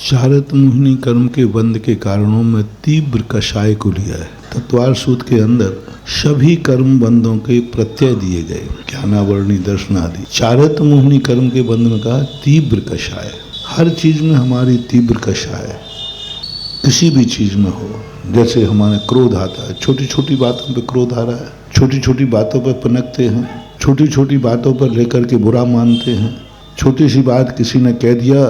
चारत मोहिनी कर्म के बंध के कारणों में तीव्र कषाय को लिया है। तत्वार सूत्र के अंदर सभी कर्म बंधों के प्रत्यय दिए गए, ज्ञानावरणी दर्शन आदि। चारत मोहिनी कर्म के बंध में कहा तीव्र कषाय। हर चीज में हमारी तीव्र कषाय, किसी भी चीज में हो। जैसे हमारे क्रोध आता है, छोटी छोटी बातों पे क्रोध आ रहा है, छोटी छोटी बातों पर पनकते हैं, छोटी छोटी बातों पर लेकर के बुरा मानते हैं। छोटी सी बात किसी ने कह दिया,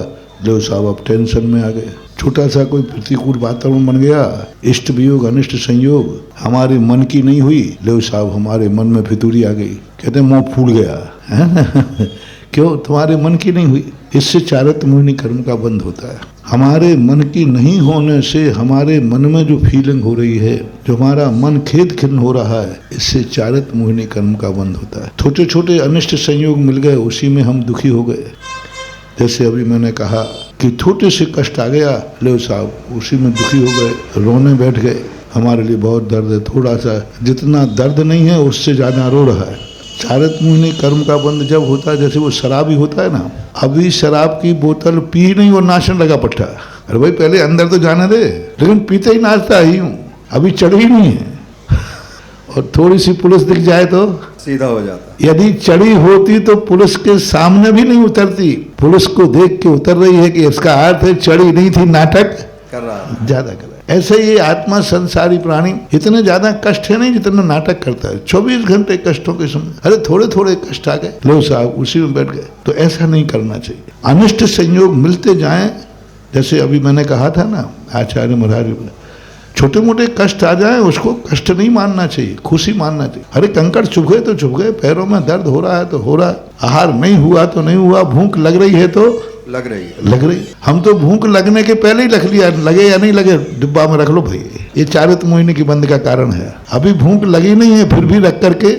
लो साहब अब टेंशन में आ गए। छोटा सा कोई प्रतिकूल वातावरण बन गया, इष्ट वियोग अनिष्ट संयोग, हमारे मन की नहीं हुई, लो साहब हमारे मन में फितूरी आ गई, कहते मुंह फूट गया है क्यों? तुम्हारे मन की नहीं हुई। इससे चारत मोहिनी कर्म का बंध होता है। हमारे मन की नहीं होने से हमारे मन में जो फीलिंग हो रही है, जो हमारा मन खेद खिन्न हो रहा है, इससे चारत मोहिनी कर्म का बंध होता है। छोटे छोटे अनिष्ट संयोग मिल गए, उसी में हम दुखी हो गए। जैसे अभी मैंने कहा कि छोटे से कष्ट आ गया, लो साहब उसी में दुखी हो गए, रोने बैठ गए। हमारे लिए बहुत दर्द है, थोड़ा सा जितना दर्द नहीं है उससे ज्यादा रो रहा है। चारत मोहिनी कर्म का बंध जब होता है, जैसे वो शराबी होता है ना, अभी शराब की बोतल पी नहीं और नाचने लगा पट्टा। अरे भाई पहले अंदर तो जाने दे, लेकिन पीते ही नाचता ही हूँ, अभी चढ़ी नहीं है। और थोड़ी सी पुलिस दिख जाए तो सीधा हो जाता। यदि चढ़ी होती तो पुलिस के सामने भी नहीं उतरती, पुलिस को देख के उतर रही है कि इसका अर्थ है चढ़ी नहीं थी, नाटक कर रहा है, ज्यादा कर रहा है। ऐसे ये आत्मा संसारी प्राणी इतने ज्यादा कष्ट है नहीं जितना नाटक करता है। 24 घंटे कष्टों के समय, अरे थोड़े थोड़े कष्ट आ गए, लो साहब उसी में बैठ गए। तो ऐसा नहीं करना चाहिए। अनिष्ट संयोग मिलते जाएं, जैसे अभी मैंने कहा था ना, आचार्य महाराज, छोटे मोटे कष्ट आ जाए उसको कष्ट नहीं मानना चाहिए, खुशी मानना चाहिए। अरे कंकड़ चुभ गए तो चुभ गए, पैरों में दर्द हो रहा है तो हो रहा है, आहार नहीं हुआ तो नहीं हुआ, भूख लग रही है तो लग रही है, लग रही। हम तो भूख लगने के पहले ही रख लिया, लगे या नहीं लगे डिब्बा में रख लो भाई। ये चारत मोहिनी की बंध का कारण है। अभी भूख लगी नहीं है फिर भी रख करके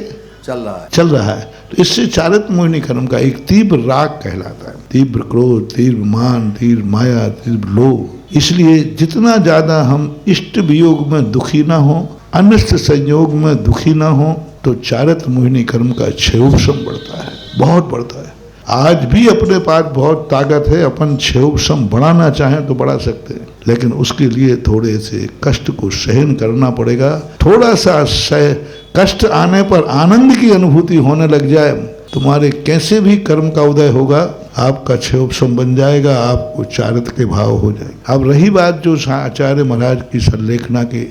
चल रहा है। तो इससे चारत मोहिनी कर्म का एक तीव्र राग कहलाता है। तीव्र क्रोध, तीव्र मान, तीव्र माया, तीव्र लोभ। इसलिए जितना ज्यादा हम इष्ट वियोग में दुखी ना हो, अनिष्ट संयोग में दुखी ना हो, तो चारत मोहिनी कर्म का क्षयोपशम बढ़ता है, बहुत बढ़ता है। आज भी अपने पास बहुत ताकत है, अपन क्षयोपशम बढ़ाना चाहें तो बढ़ा सकते हैं, लेकिन उसके लिए थोड़े से कष्ट को सहन करना पड़ेगा। थोड़ा सा कष्ट आने पर आनंद की अनुभूति होने लग जाए, तुम्हारे कैसे भी कर्म का उदय होगा, आपका क्षयोपशम बन जाएगा, आपको चारत के भाव हो जाएगा। अब रही बात जो आचार्य महाराज की संलेखना के